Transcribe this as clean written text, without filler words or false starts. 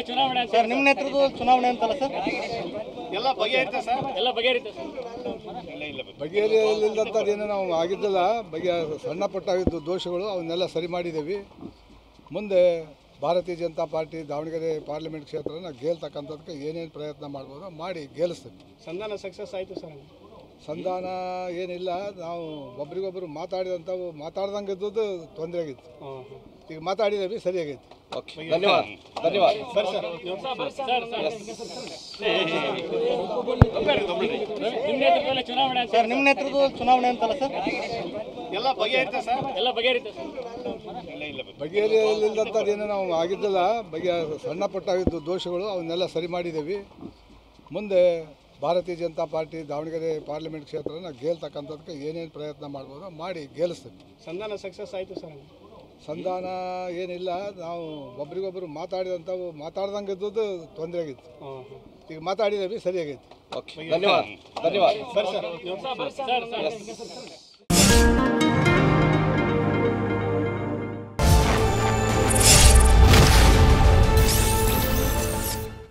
ಚುನಾವಣೆ ಸರ್ ನಿಮ್ಮ ನೇತೃತ್ವದಲ್ಲಿ ಚುನಾವಣೆ ಅಂತಲ್ಲ ಸರ್ ಎಲ್ಲ ಬಗೆಹರಿತ ಸರ್ ಎಲ್ಲ ಬಗೆಹರಿತ ಬಗೆಹರಿಯಲಿಲ್ಲದಂಥದ್ದೇನು ನಾವು ಆಗಿದ್ದಲ್ಲ ಸಣ್ಣ ಪುಟ್ಟ ದೋಷಗಳು ಅವನ್ನೆಲ್ಲ ಸರಿ ಮಾಡಿದ್ದೀವಿ. ಮುಂದೆ ಭಾರತೀಯ ಜನತಾ ಪಾರ್ಟಿ ದಾವಣಗೆರೆ ಪಾರ್ಲಿಮೆಂಟ್ ಕ್ಷೇತ್ರನ ಗೆಲ್ತಕ್ಕಂಥದ್ದಕ್ಕೆ ಏನೇನು ಪ್ರಯತ್ನ ಮಾಡ್ಬೋದು ಮಾಡಿ ಗೆಲ್ಲಿಸ್ತೀವಿ. ಸಂಧಾನ ಸಕ್ಸಸ್ ಆಯಿತು ಸರ್. ಸಂಧಾನ ಏನಿಲ್ಲ, ನಾವು ಒಬ್ರಿಗೊಬ್ಬರು ಮಾತಾಡ್ದಂಗೆ ಇದ್ದದ್ದು ತೊಂದರೆ ಆಗಿತ್ತು. ಈಗ ಮಾತಾಡಿದ್ದೀವಿ, ಸರಿಯಾಗೈತಿ. ಧನ್ಯವಾದ ಧನ್ಯವಾದ ಚುನಾವಣೆ ಸರ್ ನಿಮ್ಮ ನೇತೃತ್ವದಲ್ಲಿ ಚುನಾವಣೆ ಅಂತಲ್ಲ ಸರ್ ಎಲ್ಲ ಬಗೆಹರಿತ ಸರ್ ಎಲ್ಲ ಬಗೆಹರಿತ ಬಗೆಹರಿಯಲಿಲ್ಲದಂಥದ್ದೇನು ನಾವು ಆಗಿದ್ದಲ್ಲ ಸಣ್ಣ ಪುಟ್ಟ ದೋಷಗಳು ಅವನ್ನೆಲ್ಲ ಸರಿ ಮಾಡಿದ್ದೀವಿ. ಮುಂದೆ ಭಾರತೀಯ ಜನತಾ ಪಾರ್ಟಿ ದಾವಣಗೆರೆ ಪಾರ್ಲಿಮೆಂಟ್ ಕ್ಷೇತ್ರನ ಗೆಲ್ತಕ್ಕಂಥದ್ದಕ್ಕೆ ಏನೇನು ಪ್ರಯತ್ನ ಮಾಡ್ಬೋದು ಮಾಡಿ ಗೆಲ್ಲಿಸ್ತೀವಿ. ಸಂಧಾನ ಸಕ್ಸಸ್ ಆಯಿತು ಸರ್. ಸಂಧಾನ ಏನಿಲ್ಲ, ನಾವು ಒಬ್ರಿಗೊಬ್ಬರು ಮಾತಾಡ್ದಂಗೆ ಇದ್ದದ್ದು ತೊಂದರೆ ಆಗಿತ್ತು. ಈಗ ಮಾತಾಡಿದ್ದೀವಿ, ಸರಿಯಾಗೈತಿ. ಧನ್ಯವಾದ ಧನ್ಯವಾದ ಸರ್